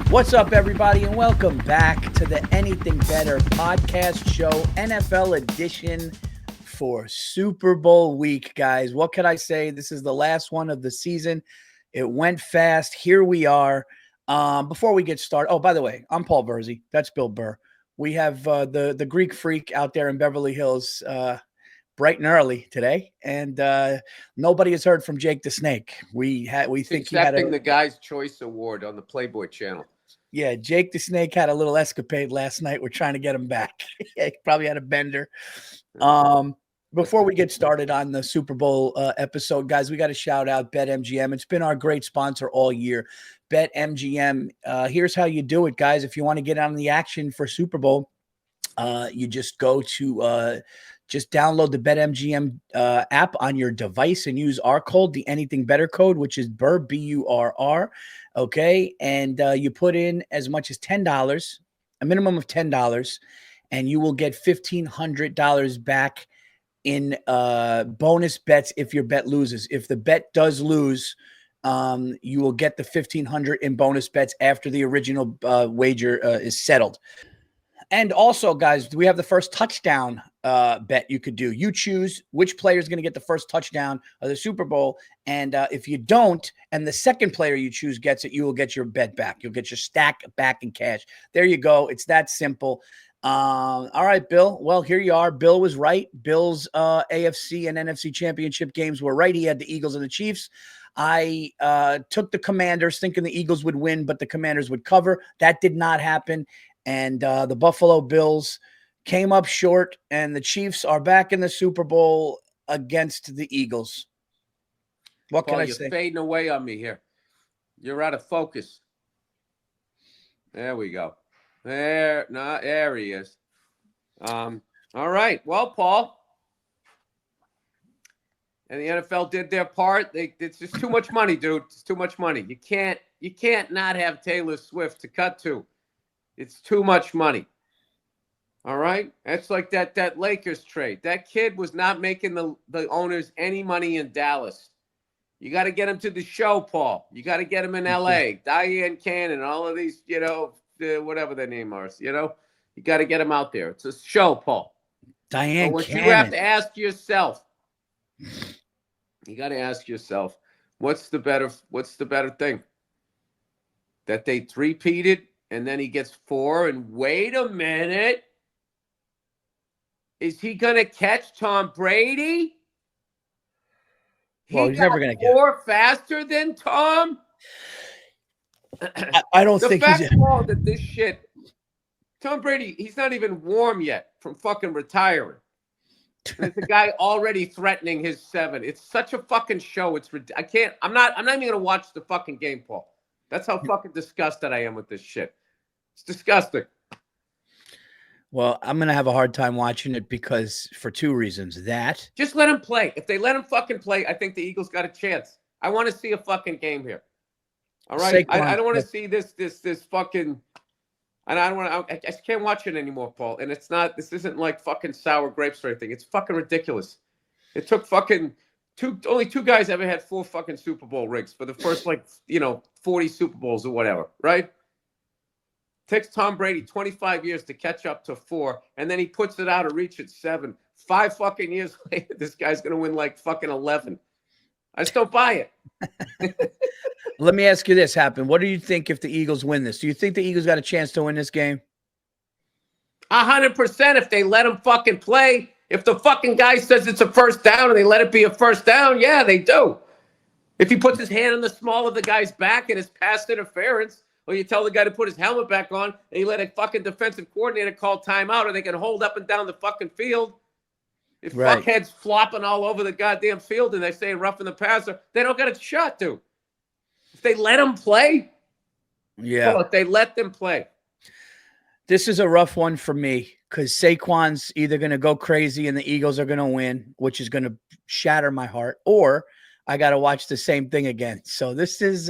What's up, everybody, and welcome back to the Anything Better podcast show, NFL edition for Super Bowl week, guys. What can I say? This is the last one of the season. It went fast. Here we are. Before we get started, oh, by the way, I'm Paul Virzi. That's Bill Burr. We have the Greek freak out there in Beverly Hills, bright and early today, and nobody has heard from Jake the Snake. We think he had accepting the Guy's Choice Award on the Playboy channel. Yeah, Jake the Snake had a little escapade last night. We're trying to get him back. He probably had a bender. Before we get started on the Super Bowl episode, guys, we got to shout out BetMGM. It's been our great sponsor all year. BetMGM, here's how you do it, guys. If you want to get on the action for Super Bowl, you just go to just download the BetMGM app on your device and use our code, the Anything Better code, which is Burr, B-U-R-R. Okay, and you put in as much as $10, a minimum of $10, and you will get $1,500 back in bonus bets if your bet loses. If the bet does lose, you will get the $1,500 in bonus bets after the original wager is settled. And also, guys, we have the first touchdown bet you could do. You choose which player is going to get the first touchdown of the Super Bowl. And if you don't, and the second player you choose gets it, you will get your bet back. You'll get your stack back in cash. There you go. It's that simple. All right, Bill. Well, here you are. Bill was right. Bill's AFC and NFC championship games were right. He had the Eagles and the Chiefs. I took the Commanders thinking the Eagles would win, but the Commanders would cover. That did not happen. And the Buffalo Bills came up short, and the Chiefs are back in the Super Bowl against the Eagles. What can I say? You're fading away on me here. You're out of focus. There we go. There he is. All right. Well, Paul, and the NFL did their part. It's just too much money, dude. It's too much money. You can't not have Taylor Swift to cut to. It's too much money. All right? That's like that Lakers trade. That kid was not making the owners any money in Dallas. You got to get him to the show, Paul. You got to get him in L.A. Diane Cannon, all of these, whatever their name is, you got to get him out there. It's a show, Paul. Diane Cannon. You have to ask yourself. You got to ask yourself, what's the better thing? That they three-peated? And then he gets 4, and wait a minute. Is he going to catch Tom Brady? Well, he's never going to get 4 faster than Tom? I don't think he's... The fact that this shit... Tom Brady, he's not even warm yet from fucking retiring. And it's a guy already threatening his 7. It's such a fucking show. I'm not even going to watch the fucking game, Paul. That's how fucking disgusted I am with this shit. It's disgusting. Well, I'm going to have a hard time watching it because for 2 reasons. That. Just let him play. If they let him fucking play, I think the Eagles got a chance. I want to see a fucking game here. All right? I don't want to see this fucking... And I don't want to... I just can't watch it anymore, Paul. And this isn't like fucking sour grapes or anything. It's fucking ridiculous. It took fucking... Only 2 guys ever had 4 fucking Super Bowl rings for the first 40 Super Bowls or whatever, right? Takes Tom Brady 25 years to catch up to 4, and then he puts it out of reach at 7. 5 fucking years later, this guy's gonna win like fucking 11. I just don't buy it. Let me ask you this, Happen. What do you think if the Eagles win this? Do you think the Eagles got a chance to win this game? 100% if they let him fucking play. If the fucking guy says it's a first down and they let it be a first down, yeah, they do. If he puts his hand on the small of the guy's back and it's pass interference, or you tell the guy to put his helmet back on and you let a fucking defensive coordinator call timeout or they can hold up and down the fucking field. If fuckheads flopping all over the goddamn field and they say roughing the passer, they don't get a shot, dude. If they let them play, if they let them play. This is a rough one for me because Saquon's either going to go crazy and the Eagles are going to win, which is going to shatter my heart, or I got to watch the same thing again. So this is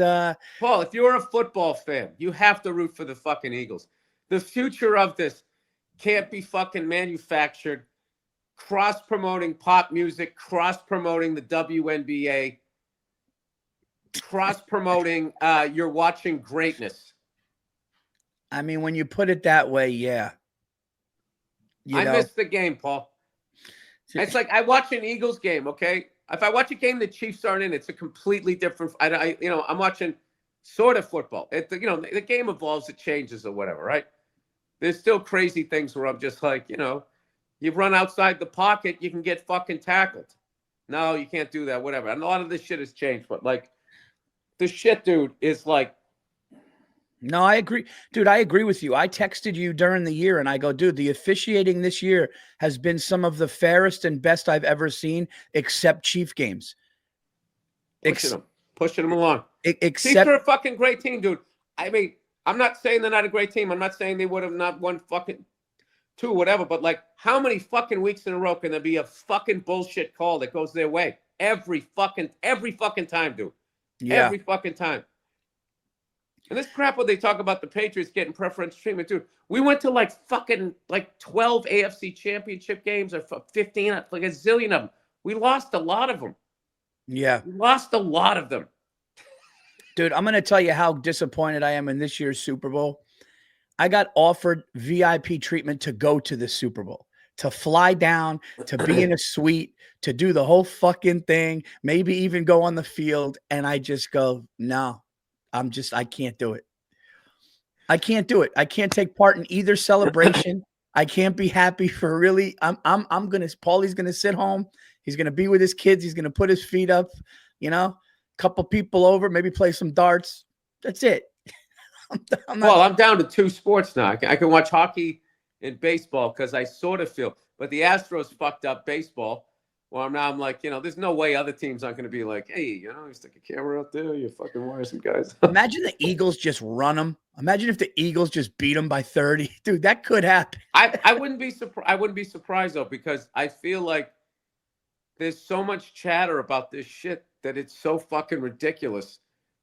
Paul, if you're a football fan, you have to root for the fucking Eagles. The future of this can't be fucking manufactured, cross-promoting pop music, cross-promoting the WNBA, cross-promoting you're watching greatness. I mean, when you put it that way, yeah. I missed the game, Paul. It's like I watch an Eagles game, okay? If I watch a game the Chiefs aren't in, it's a completely different. I'm watching sort of football. The game evolves, it changes or whatever, right? There's still crazy things where I'm just like, you run outside the pocket, you can get fucking tackled. No, you can't do that, whatever. And a lot of this shit has changed, but like, the shit, dude, is like. No, I agree. Dude, I agree with you. I texted you during the year and I go, dude, the officiating this year has been some of the fairest and best I've ever seen, except Chief games. Pushing them along. Chiefs are a fucking great team, dude. I mean, I'm not saying they're not a great team. I'm not saying they would have not won fucking 2, whatever. But like, how many fucking weeks in a row can there be a fucking bullshit call that goes their way? Every fucking time, dude. Yeah. Every fucking time. And this crap where they talk about the Patriots getting preferential treatment, dude. We went to like 12 AFC championship games or 15, like a zillion of them. We lost a lot of them. Yeah. We lost a lot of them. Dude, I'm going to tell you how disappointed I am in this year's Super Bowl. I got offered VIP treatment to go to the Super Bowl, to fly down, to be in a suite, to do the whole fucking thing, maybe even go on the field. And I just go, no. I can't do it. I can't do it. I can't take part in either celebration. I can't be happy for really. Paulie's going to sit home. He's going to be with his kids. He's going to put his feet up, couple people over, maybe play some darts. That's it. I'm down to 2 sports now. I can watch hockey and baseball because I sort of feel, but the Astros fucked up baseball. Well, now I'm like, there's no way other teams aren't going to be like, hey, you stick a camera out there, you fucking wire some guys. Imagine the Eagles just run them. Imagine if the Eagles just beat them by 30. Dude, that could happen. I wouldn't be surprised. I wouldn't be surprised, though, because I feel like there's so much chatter about this shit that it's so fucking ridiculous,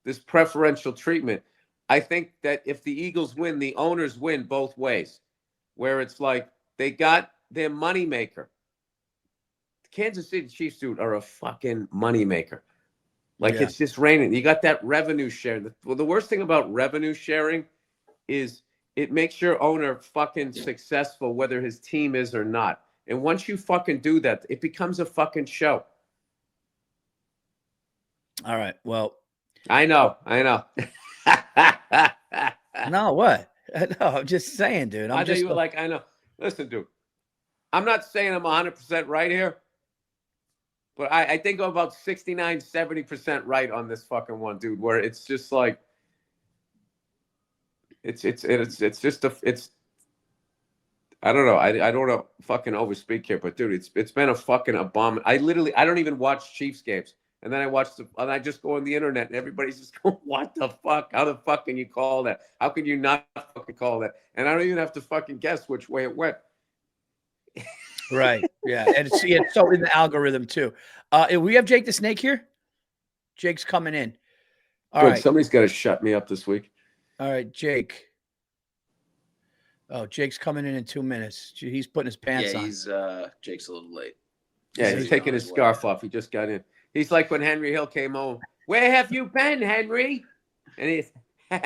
this preferential treatment. I think that if the Eagles win, the owners win both ways, where it's like they got their moneymaker. Kansas City Chiefs, dude, are a fucking moneymaker. Like, It's just raining. You got that revenue sharing. The worst thing about revenue sharing is it makes your owner fucking successful, whether his team is or not. And once you fucking do that, it becomes a fucking show. All right. Well, I know. No, what? No, I'm just saying, dude. I know you were like, I know. Listen, dude, I'm not saying I'm 100% right here. But I think I'm about 69, 70% right on this fucking one, dude, where it's just like, it's just I don't know. I don't want to fucking overspeak here, but dude, it's been a fucking abomination. I don't even watch Chiefs games. And then I just go on the internet and everybody's just going, what the fuck? How the fuck can you call that? How can you not fucking call that? And I don't even have to fucking guess which way it went. Right. Yeah. And it's so in the algorithm too. We have Jake the Snake here. Jake's coming in. All right. Somebody's got to shut me up this week. All right, Jake. Oh, Jake's coming in 2 minutes. He's putting his pants on. Jake's a little late. Yeah, he's taking his scarf off. He just got in. He's like when Henry Hill came home. Where have you been, Henry? And he's who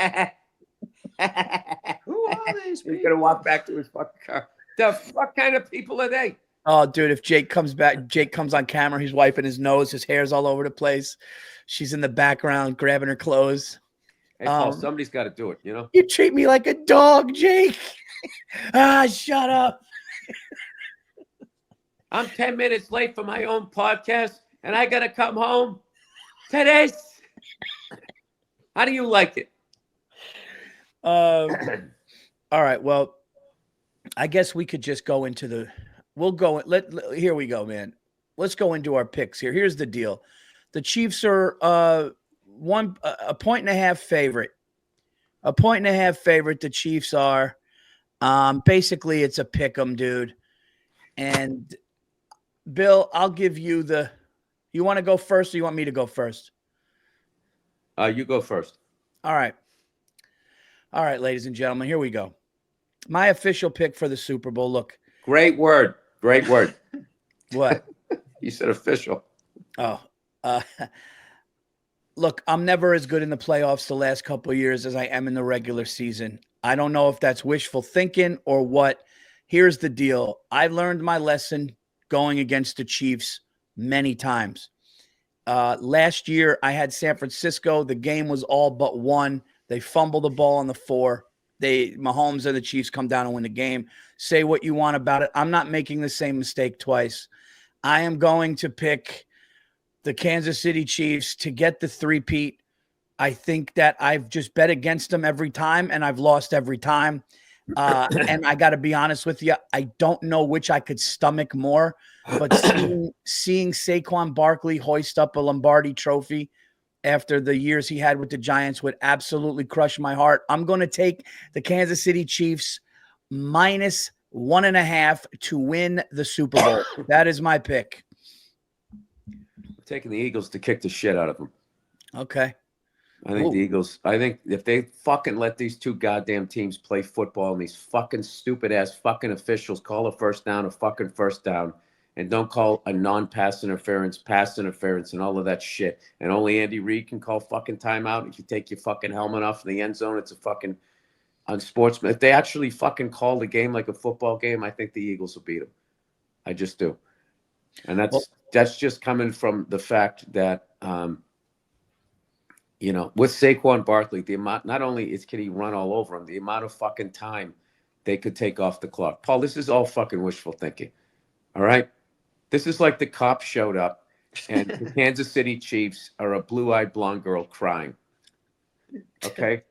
are these people? He's gonna walk back to his fucking car. The fuck kind of people are they? Oh, dude, if Jake comes back, Jake comes on camera, he's wiping his nose, his hair's all over the place. She's in the background grabbing her clothes. Hey, Paul, somebody's got to do it, You treat me like a dog, Jake. Shut up. I'm 10 minutes late for my own podcast, and I got to come home to this. How do you like it? All right, well, I guess we could just go into here we go, man. Let's go into our picks here. Here's the deal. The Chiefs are a 1.5 favorite. A 1.5 favorite. The Chiefs are. Basically, it's a pick 'em, dude. And Bill, I'll give you you want to go first or you want me to go first? You go first. All right. All right, ladies and gentlemen, here we go. My official pick for the Super Bowl. Look. Great word. Great word. What? You said official. Oh, look, I'm never as good in the playoffs the last couple of years as I am in the regular season. I don't know if that's wishful thinking or what. Here's the deal. I learned my lesson going against the Chiefs many times. Last year, I had San Francisco. The game was all but won. They fumbled the ball on the 4. Mahomes and the Chiefs come down and win the game. Say what you want about it. I'm not making the same mistake twice. I am going to pick the Kansas City Chiefs to get the three-peat. I think that I've just bet against them every time, and I've lost every time. And I got to be honest with you, I don't know which I could stomach more, but seeing Saquon Barkley hoist up a Lombardi trophy after the years he had with the Giants would absolutely crush my heart. I'm going to take the Kansas City Chiefs minus 1.5 to win the Super Bowl. That is my pick. I'm taking the Eagles to kick the shit out of them. Okay. I think the Eagles, I think if they fucking let these two goddamn teams play football and these fucking stupid ass fucking officials call a first down and don't call a non-pass interference, pass interference and all of that shit. And only Andy Reid can call fucking timeout. If you take your fucking helmet off in the end zone, it's a fucking unsportsman. If they actually fucking call the game like a football game, I think the Eagles will beat them. I just do. And that's just coming from the fact that, with Saquon Barkley, the amount, not only can he run all over him, the amount of fucking time they could take off the clock. Paul, this is all fucking wishful thinking. All right? This is like the cops showed up and the Kansas City Chiefs are a blue-eyed blonde girl crying. Okay?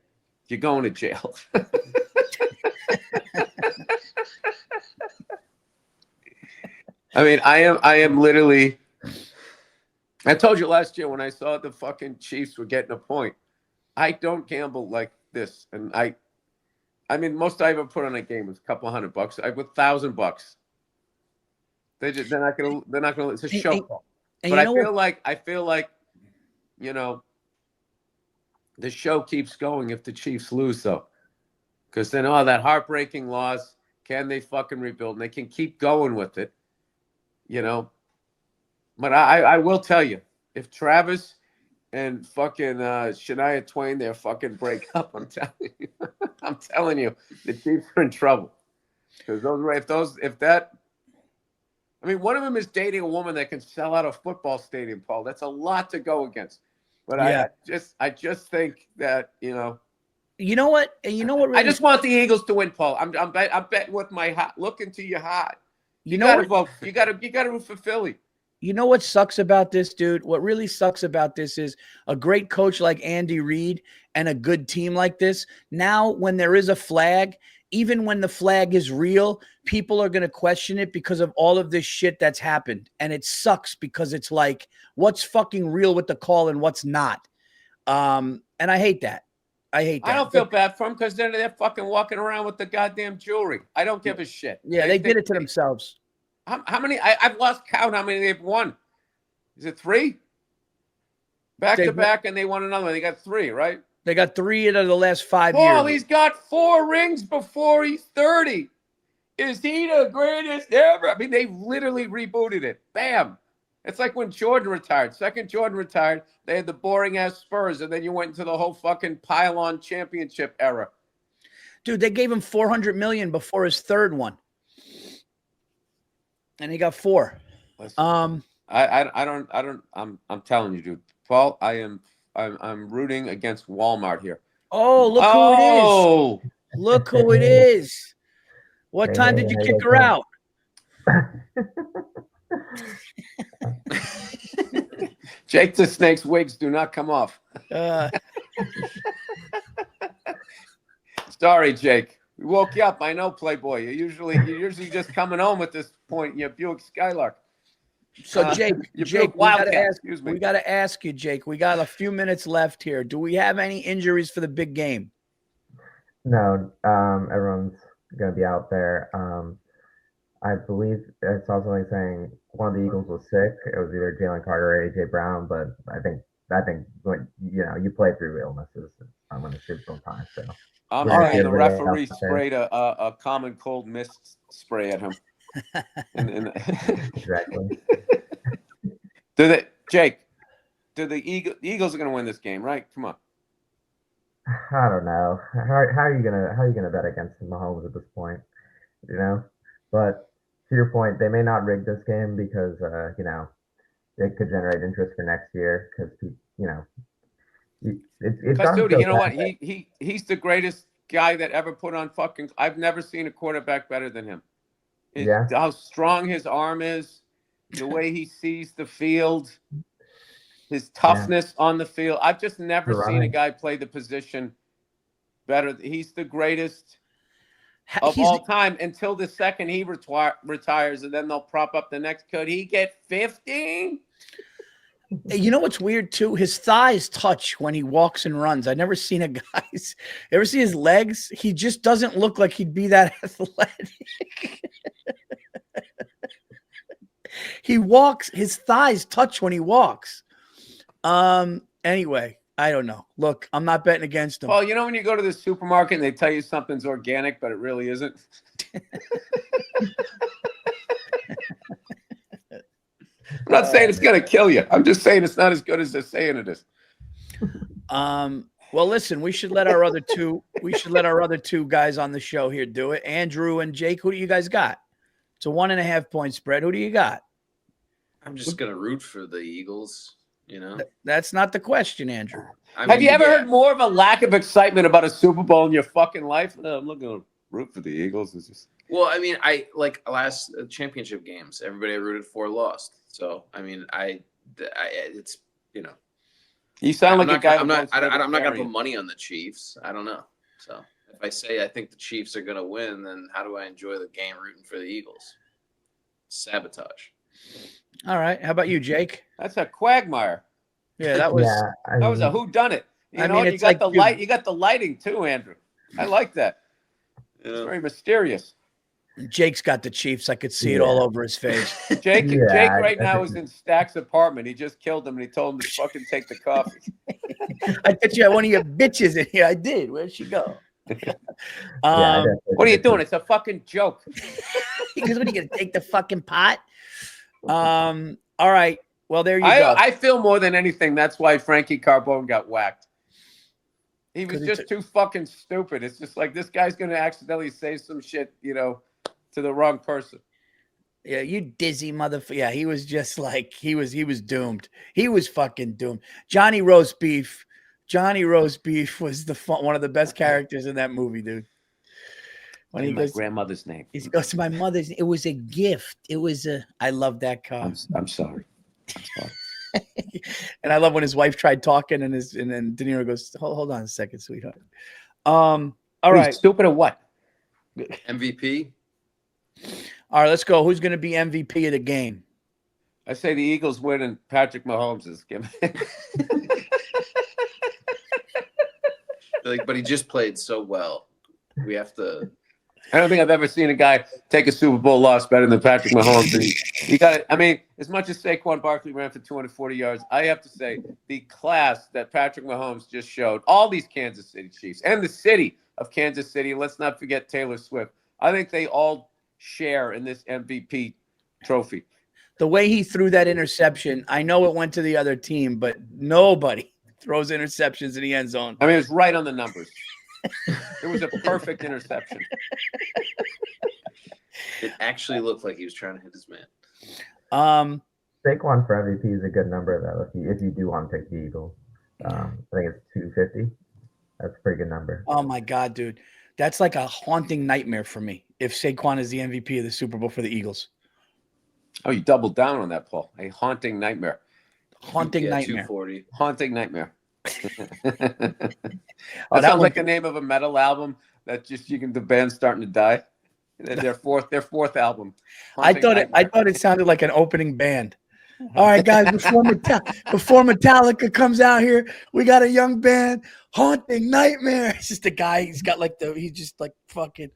You're going to jail. I mean, I am literally. I told you last year when I saw the fucking Chiefs were getting a point. I don't gamble like this, and I mean, most I ever put on a game was a couple $100. I put $1,000. They're not gonna. It's a show call. But I feel like, the show keeps going if the Chiefs lose, though, because then that heartbreaking loss. Can they fucking rebuild? And they can keep going with it, But I will tell you, if Travis and fucking Shania Twain, they're fucking break up, I'm telling you, the Chiefs are in trouble. Because one of them is dating a woman that can sell out a football stadium, Paul. That's a lot to go against. But yeah. I just think that, You know what? Really I just want the Eagles to win, Paul. I'm betting with my heart. Look into your heart. You got to vote. You got to root for Philly. You know what sucks about this, dude? What really sucks about this is a great coach like Andy Reid and a good team like this. Now, when there is a flag, even when the flag is real, people are going to question it because of all of this shit that's happened. And it sucks because it's like, what's fucking real with the call and what's not? And I hate that. I don't feel bad for them because they're fucking walking around with the goddamn jewelry. I don't give a shit. Yeah, they did it to themselves. How many? I've lost count how many they've won. Is it 3? Back to back, and they won another one. They got 3, right? They got 3 out of the last 5 years. Oh, he's got 4 rings before he's 30. Is he the greatest ever? I mean, they literally rebooted it. Bam. It's like when Jordan retired. Second Jordan retired, they had the boring-ass Spurs, and then you went into the whole fucking pile-on championship era. Dude, they gave him $400 million before his 3rd one. And he got 4. Listen, I'm telling you, dude. Paul, I'm rooting against Walmart here. Oh, look who it is. Look who it is. What time did you kick her out? Jake the Snake's wigs do not come off. Sorry, Jake. We woke you up. I know, Playboy. You're usually just coming home at this point in your Buick Skylark. So, Jake, we got to ask you, Jake. We got a few minutes left here. Do we have any injuries for the big game? No, everyone's going to be out there. I believe I saw somebody saying one of the Eagles was sick. It was either Jalen Carter or AJ Brown, but I think when you play through illnesses when it's Super Bowl time. So I'm saying the referee sprayed a common cold mist spray at him. Exactly. Jake, the Eagles are going to win this game, right? Come on. I don't know. How are you gonna bet against Mahomes at this point? You know, but to your point, they may not rig this game because it could generate interest for next year because it's gotten Dude, so you know what? bad. He's the greatest guy that ever put on fucking. I've never seen a quarterback better than him. Yeah. How strong his arm is, the way he sees the field, his toughness on the field. I've just never seen a guy play the position better. He's the greatest of all time until the second he retires, and then they'll prop up the next. Could he get 15? You know what's weird too? His thighs touch when he walks and runs. I've never seen a guy's. Ever see his legs? He just doesn't look like he'd be that athletic. He walks. His thighs touch when he walks. Anyway, I don't know. Look, I'm not betting against him. Well, you know when you go to the supermarket and they tell you something's organic, but it really isn't. I'm not saying it's going to kill you. I'm just saying it's not as good as they're saying it is. Well, listen, we should let our other two guys on the show here do it. Andrew and Jake, who do you guys got? It's a 1.5 point spread. Who do you got? I'm just going to root for the Eagles, That's not the question, Andrew. Have you ever heard more of a lack of excitement about a Super Bowl in your fucking life? No, I'm not going to root for the Eagles. It's just... Well, I mean, I like last championship games, everybody I rooted for lost. So, I mean, it's, You sound like a guy. I'm not going to put money on the Chiefs. I don't know. So, if I say I think the Chiefs are going to win, then how do I enjoy the game rooting for the Eagles? Sabotage. All right. How about you, Jake? That's a quagmire. Yeah, that was that was a whodunit. You got the light. You got the lighting too, Andrew. I like that. It's very mysterious. Jake's got the Chiefs. I could see it all over his face. Jake right now is in Stack's apartment. He just killed him, and he told him to fucking take the coffee. I bet you had one of your bitches in here. I did. Where'd she go? What are you doing? It's a fucking joke. He goes, what are you going to take the fucking pot? All right. Well, there you go. I feel more than anything that's why Frankie Carbone got whacked. He was just too fucking stupid. It's just like this guy's going to accidentally say some shit, to the wrong person. Yeah, you dizzy motherfucker. Yeah, he was just like he was doomed. He was fucking doomed. Johnny Roast Beef was one of the best characters in that movie, dude. When he goes, my grandmother's name. He goes to my mother's. It was a gift. I love that car. I'm sorry. And I love when his wife tried talking, and then De Niro goes, "Hold on a second, sweetheart." All right, stupid or what? MVP. All right, let's go. Who's going to be MVP of the game? I say the Eagles win, and Patrick Mahomes is giving. But he just played so well. We have to. I don't think I've ever seen a guy take a Super Bowl loss better than Patrick Mahomes. And he got it. I mean, as much as Saquon Barkley ran for 240 yards, I have to say the class that Patrick Mahomes just showed, all these Kansas City Chiefs and the city of Kansas City, and let's not forget Taylor Swift. I think they all share in this MVP trophy. The way he threw that interception, I know it went to the other team, but nobody throws interceptions in the end zone. I mean, it was right on the numbers. It was a perfect interception. It actually looked like he was trying to hit his man. Saquon for MVP is a good number though. If you do want to pick the Eagles, I think it's 250. That's a pretty good number. Oh my God, dude, that's like a haunting nightmare for me. If Saquon is the MVP of the Super Bowl for the Eagles. Oh, you doubled down on that, Paul. A haunting nightmare. Haunting nightmare. 240. Haunting nightmare. That sounds like the name of a metal album that just the band's starting to die. Their fourth album. I thought it sounded like an opening band. All right, guys, before Metallica comes out here, we got a young band, Haunting Nightmare. It's just a guy. He's just like fucking.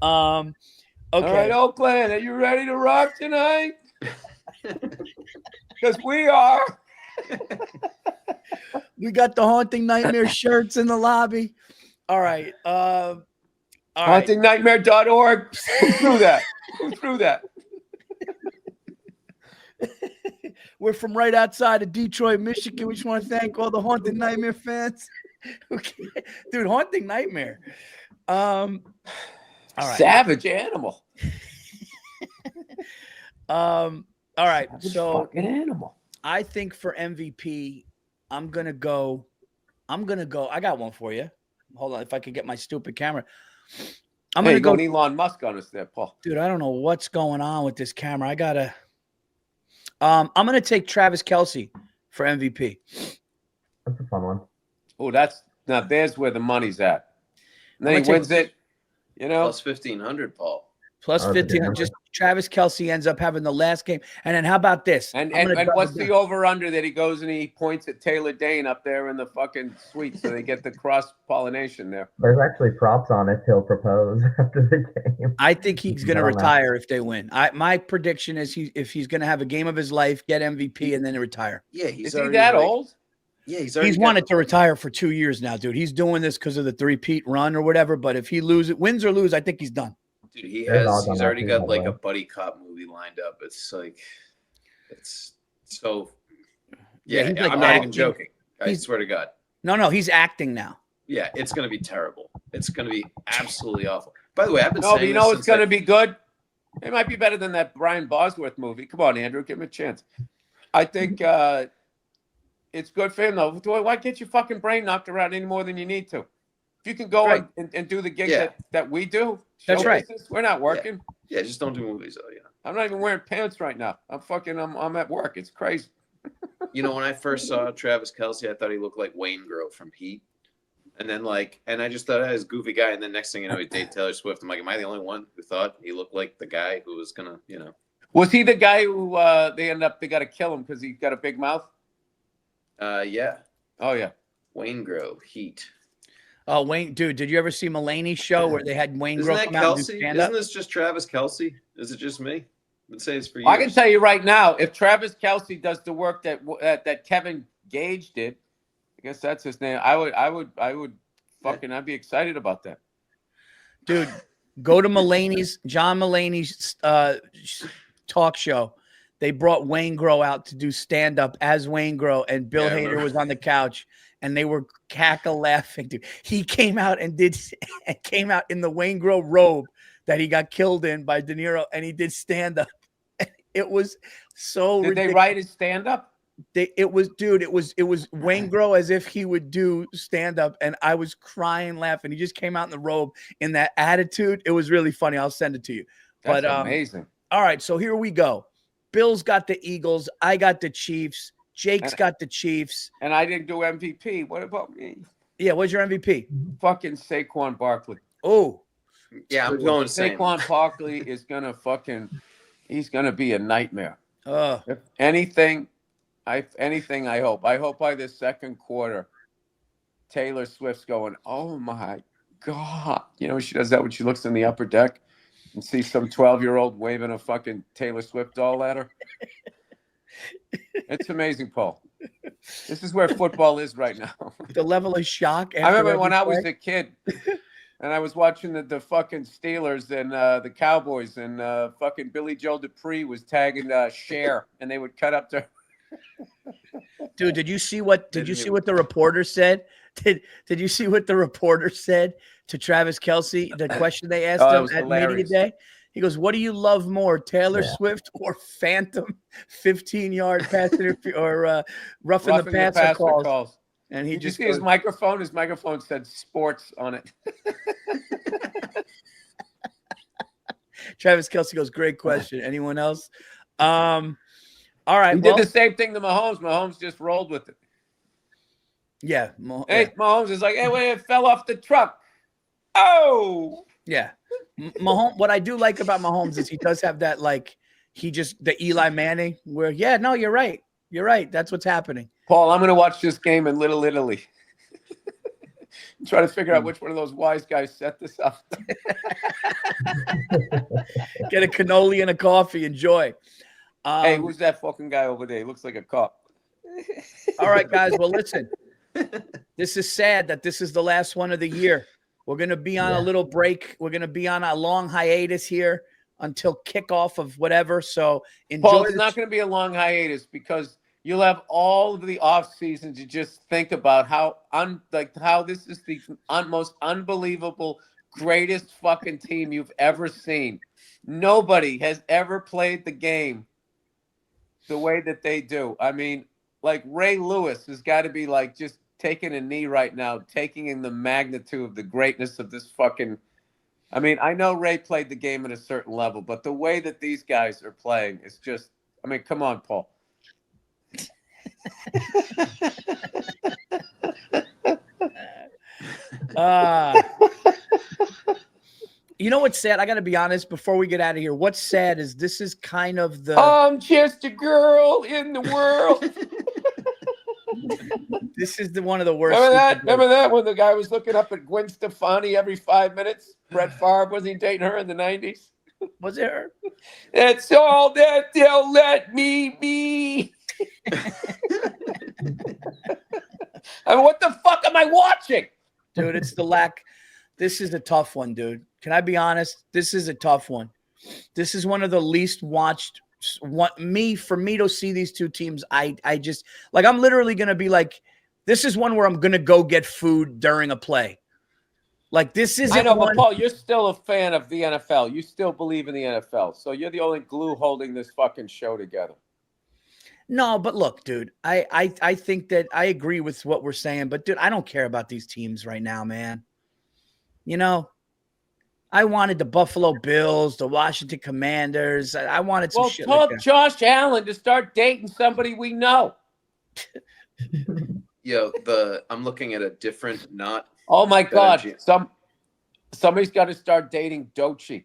Okay. All right, Oakland, are you ready to rock tonight? Because we are. We got the Haunting Nightmare shirts in the lobby. All right. HauntingNightmare.org. Who threw that? We're from right outside of Detroit, Michigan. We just want to thank all the Haunted Nightmare fans. Okay. Dude, Haunting Nightmare. All right. Savage animal. All right. Savage So fucking animal. I think for MVP, I'm gonna go. I got one for you. Hold on, if I could get my stupid camera. I'm gonna go Elon Musk on us there, Paul. Dude, I don't know what's going on with this camera. I gotta. I'm gonna take Travis Kelce for MVP. That's a fun one. Oh, there's where the money's at. And then he wins it, Plus 1,500, Paul. Plus 15. Just Travis Kelce ends up having the last game. And then how about this? And what's the over-under that he goes and he points at Taylor Dane up there in the fucking suite so they get the cross-pollination there? There's actually props on if he'll propose after the game. I think he's going to retire if they win. My prediction is if he's going to have a game of his life, get MVP, and then retire. Yeah, is he that old? Yeah, he's wanted to retire for 2 years now, dude. He's doing this because of the three-peat run or whatever. But if he wins or lose, I think he's done. Dude, he's already got like a buddy cop movie lined up. It's like, it's so. Yeah, like I'm not even joking. I swear to God. No, he's acting now. Yeah, it's gonna be terrible. It's gonna be absolutely awful. By the way, I've been saying. No, you know it's gonna be good. It might be better than that Brian Bosworth movie. Come on, Andrew, give him a chance. I think it's good for him though. Why get your fucking brain knocked around any more than you need to? If you can go and do the gig that we do. That's right. Business, we're not working. Yeah, just don't do movies though. Yeah. I'm not even wearing pants right now. I'm at work. It's crazy. When I first saw Travis Kelce, I thought he looked like Wayne Grove from Heat. And then I just thought I was a goofy guy. And then next thing you know, he dated Taylor Swift. I'm like, am I the only one who thought he looked like the guy who was gonna, Was he the guy who they got to kill him because he got a big mouth? Yeah. Oh yeah. Wayne Grove, Heat. Oh, Wayne, dude, did you ever see Mulaney's show where they had Wayne Grove come out and do stand-up? Isn't this just Travis Kelce? Is it just me? I'd say it's for you. I can tell you right now, if Travis Kelce does the work that Kevin Gage did, I guess that's his name. I'd be excited about that. Dude, go to John Mulaney's talk show. They brought Wayne Grove out to do stand-up as Wayne Grove, and Bill Hader was on the couch. And they were cackle laughing. Dude. He came out in the Wayne Grove robe that he got killed in by De Niro, and he did stand up. It was so. Did ridiculous. They write his stand up? It was Wayne Grove as if he would do stand up, and I was crying laughing. He just came out in the robe in that attitude. It was really funny. I'll send it to you. That's amazing. All right, so here we go. Bill's got the Eagles. I got the Chiefs. Jake's got the Chiefs. And I didn't do MVP. What about me? Yeah, what's your MVP? Fucking Saquon Barkley. Oh. Yeah, I'm going Saquon Barkley is going to he's going to be a nightmare. If anything, I hope. I hope by the second quarter, Taylor Swift's going, oh my God. She does that when she looks in the upper deck and sees some 12-year-old waving a fucking Taylor Swift doll at her. It's amazing, Paul. This is where football is right now. The level of shock. I remember when I was a kid and I was watching the fucking Steelers and the Cowboys, and fucking Billy Joe Dupree was tagging Cher, and they would cut up to. Dude, did you see what the reporter said? Did you see what the reporter said to Travis Kelce? The question they asked him at media day. He goes, what do you love more, Taylor Swift or phantom 15-yard pass or roughing the passer calls? And he just see his microphone. His microphone said sports on it. Travis Kelce goes, great question. Anyone else? All right. He did the same thing to Mahomes. Mahomes just rolled with it. Yeah. Mahomes is like, hey, wait, it fell off the truck. Oh. Yeah. Mahomes, what I do like about Mahomes is he does have that, like, the Eli Manning where, you're right. You're right. That's what's happening. Paul, I'm going to watch this game in Little Italy. Try to figure out which one of those wise guys set this up. Get a cannoli and a coffee. Enjoy. Hey, who's that fucking guy over there? He looks like a cop. All right, guys. Well, listen. This is sad that this is the last one of the year. We're going to be on a little break. We're going to be on a long hiatus here. until kickoff of whatever. So enjoy. Paul, it's not going to be a long hiatus because you'll have all of the off season to just think about how this is the most unbelievable, greatest fucking team you've ever seen. Nobody has ever played the game the way that they do. I mean, like Ray Lewis has got to be like just taking a knee right now, taking in the magnitude of the greatness of this fucking. I mean, I know Ray played the game at a certain level, but the way that these guys are playing is just. I mean, come on, Paul. You know what's sad? I got to be honest before we get out of here. What's sad is this is kind of the. I'm just a girl in the world. This is one of the worst. Remember that when the guy was looking up at Gwen Stefani every 5 minutes? Brett Favre, was he dating her in the 90s? Was it her? That's all that they'll let me be. I mean, what the fuck am I watching? Dude, it's the lack. This is a tough one, dude. Can I be honest? This is a tough one. This is one of the least watched. For me to see these two teams, I just like I'm literally gonna be like, this is one where I'm gonna go get food during a play. Like this isn't. I know, but Paul, you're still a fan of the NFL. You still believe in the NFL, so you're the only glue holding this fucking show together. No, but look, dude, I think that I agree with what we're saying, but dude, I don't care about these teams right now, man. You know, I wanted the Buffalo Bills, the Washington Commanders. I wanted some shit like that. Josh Allen to start dating somebody we know. Yo, I'm looking at a different not. Oh my God! Somebody's got to start dating Doechii.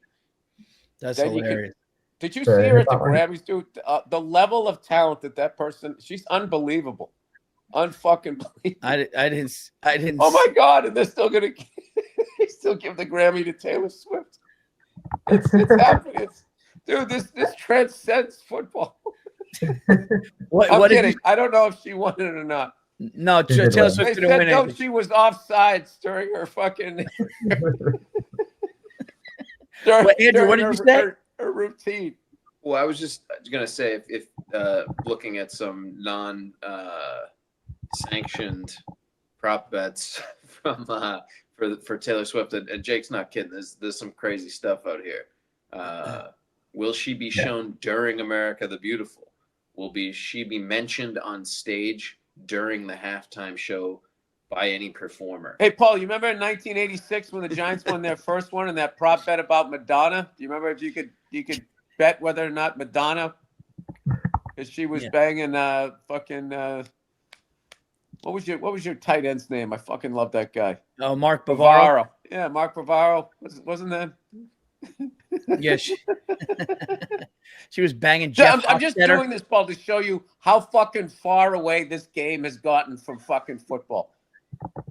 That's hilarious. Did you see her at the Grammys, dude? The level of talent that person, she's unbelievable. Unfucking believable. I didn't. Oh my God! And they're still gonna still give the Grammy to Taylor Swift. It's happening. Dude, this transcends football. I'm kidding. I don't know if she won it or not. No, Taylor Swift didn't win it. She was offsides during her fucking. Andrew, what did you say? Her routine. Well, I was just gonna say if looking at some sanctioned prop bets from for Taylor Swift, and Jake's not kidding. There's some crazy stuff out here. Will she be shown during America the Beautiful? Will she be mentioned on stage during the halftime show by any performer? Hey, Paul, you remember in 1986 when the Giants won their first one and that prop bet about Madonna? Do you remember if you could bet whether or not Madonna, because she was banging fucking what was your tight end's name? I fucking love that guy. Oh, Mark Bavaro. Yeah, Mark Bavaro. Wasn't that? Yeah, she was banging Jeff. I'm just doing this, Paul, to show you how fucking far away this game has gotten from fucking football.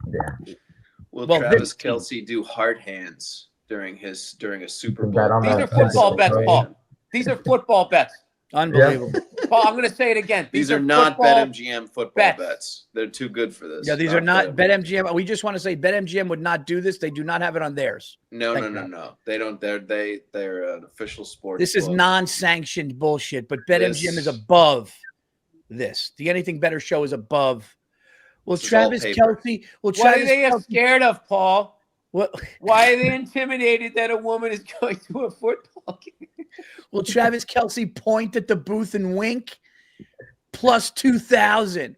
Yeah. Will Travis Kelce do hard hands during a Super Bowl? These are football bets, Paul. These are football bets. Unbelievable. Yeah. Paul, I'm going to say it again. These are not BetMGM football bets. They're too good for this. Yeah, these are not BetMGM. We just want to say BetMGM would not do this. They do not have it on theirs. No. They don't. They're an official sport. This is non-sanctioned bullshit. But BetMGM is above this. The Anything Better show is above. Well, Travis Kelce. What are they scared of, Paul? What? Why are they intimidated that a woman is going to a football game? Will Travis Kelce point at the booth and wink? Plus 2,000.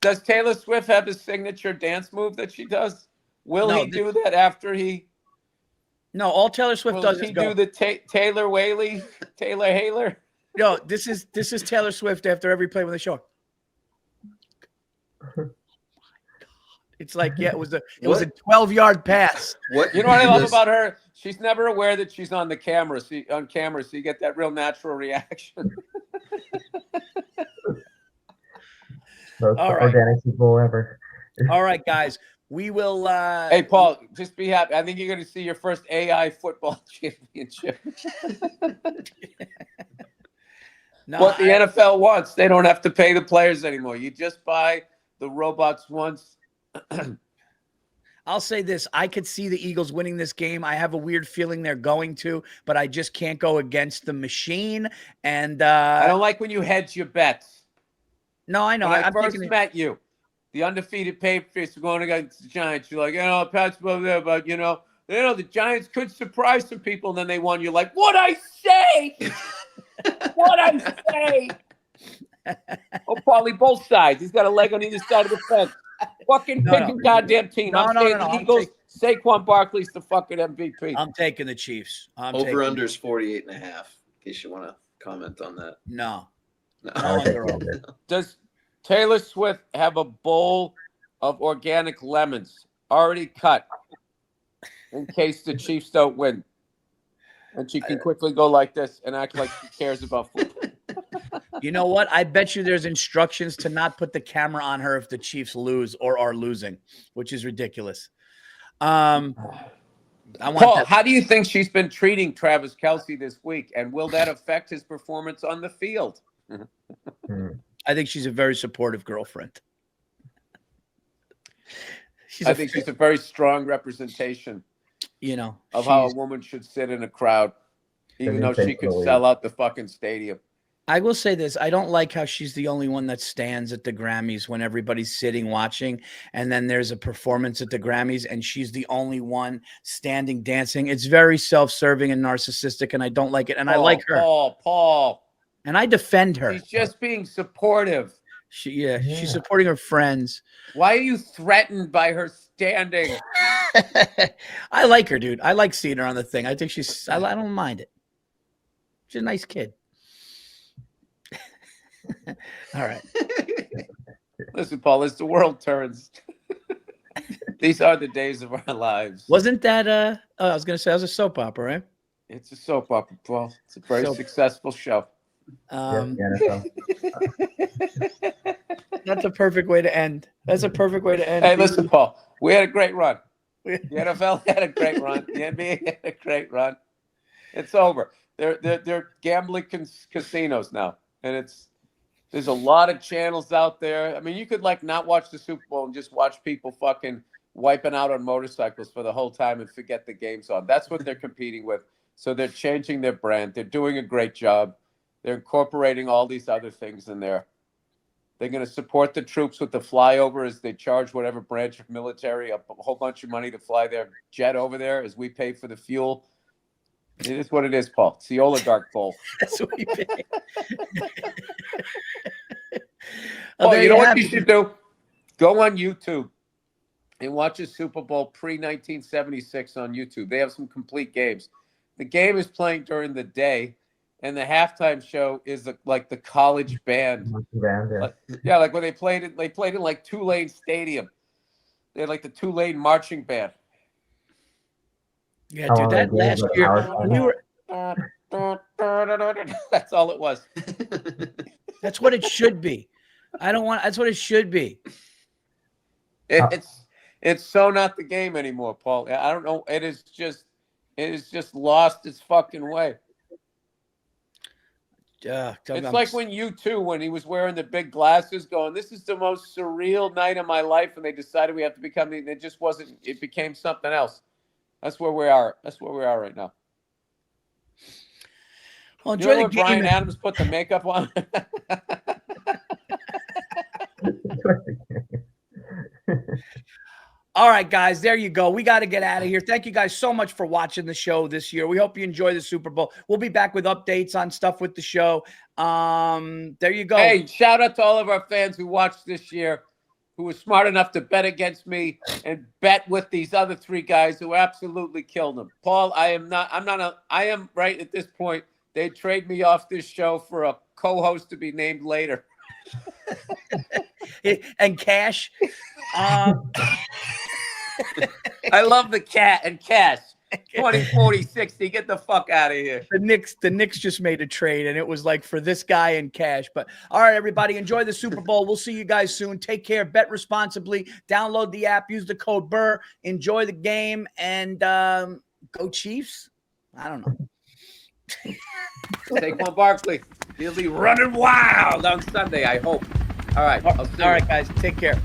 Does Taylor Swift have his signature dance move that she does? Will he do that after he? No, all Taylor Swift does is do the Taylor Whaley, Taylor Haler. No, this is Taylor Swift after every play when they show her. It's like, yeah, it was a 12-yard pass. What you know what I love about her? She's never aware that she's on the camera. So you get that real natural reaction. Most organic people ever. All right, guys. We will hey Paul, just be happy. I think you're gonna see your first AI football championship. What the NFL wants. They don't have to pay the players anymore. You just buy the robots once. I'll say this. I could see the Eagles winning this game. I have a weird feeling they're going to, but I just can't go against the machine. And I don't like when you hedge your bets. No, I know. When I first met you, the undefeated Patriots were going against the Giants. You're like, Pat's over there, but the Giants could surprise some people, and then they won. You're like, what'd I say? What'd I say? Oh, Paulie, both sides. He's got a leg on either side of the fence. Fucking picking goddamn team. I'm saying the Eagles, Saquon Barkley's the fucking MVP. I'm taking the Chiefs. Over-under's 48.5, in case you want to comment on that. No. Does Taylor Swift have a bowl of organic lemons already cut in case the Chiefs don't win? And she can quickly go like this and act like she cares about food. You know what? I bet you there's instructions to not put the camera on her if the Chiefs lose or are losing, which is ridiculous. Paul, how do you think she's been treating Travis Kelce this week? And will that affect his performance on the field? I think she's a very supportive girlfriend. I think she's a very strong representation, of how a woman should sit in a crowd, even though she could sell out the fucking stadium. I will say this. I don't like how she's the only one that stands at the Grammys when everybody's sitting watching, and then there's a performance at the Grammys, and she's the only one standing dancing. It's very self-serving and narcissistic, and I don't like it. And I like her. Paul. And I defend her. She's just being supportive. She's supporting her friends. Why are you threatened by her standing? I like her, dude. I like seeing her on the thing. I think I don't mind it. She's a nice kid. All right. Listen, Paul, as the world turns, these are the days of our lives. Wasn't that I was gonna say that was a soap opera, right? It's a soap opera, Paul. It's a very successful show. That's a perfect way to end. That's a perfect way to end. Hey, listen, Paul, we had a great run. The NFL had a great run. The NBA had a great run. It's over. They're gambling casinos now, and there's a lot of channels out there. I mean, you could not watch the Super Bowl and just watch people fucking wiping out on motorcycles for the whole time and forget the game's on. That's what they're competing with. So they're changing their brand. They're doing a great job. They're incorporating all these other things in there. They're going to support the troops with the flyover as they charge whatever branch of military a whole bunch of money to fly their jet over there as we pay for the fuel. It is what it is, Paul. It's the oligarch bowl. That's what we pay. Paul, you know what you should do? Go on YouTube and watch a Super Bowl pre-1976 on YouTube. They have some complete games. The game is playing during the day, and the halftime show is like the college band. Like when they played in like Tulane Stadium. They had like the Tulane marching band. Yeah, dude, that last year we were. That's all it was. That's what it should be. That's what it should be. It's so not the game anymore, Paul. I don't know. It is just lost its fucking way. It's like when U2, when he was wearing the big glasses, going, "This is the most surreal night of my life," and they decided we have to become. It just wasn't. It became something else. That's where we are. That's where we are right now. Well, enjoy the game. Bryan Adams put the makeup on. All right, guys, there you go. We got to get out of here. Thank you guys so much for watching the show this year. We hope you enjoy the Super Bowl. We'll be back with updates on stuff with the show. There you go. Hey, shout out to all of our fans who watched this year, who were smart enough to bet against me and bet with these other three guys who absolutely killed them. Paul, I am right at this point. They trade me off this show for a co-host to be named later. And cash. I love the cat and cash. 20, 40, 60. Get the fuck out of here. The Knicks just made a trade, and it was like for this guy and cash. But all right, everybody, enjoy the Super Bowl. We'll see you guys soon. Take care. Bet responsibly. Download the app. Use the code Burr. Enjoy the game, and go Chiefs. I don't know. Saquon Barkley. He'll be running wild on Sunday, I hope. All right. All right, guys. Take care.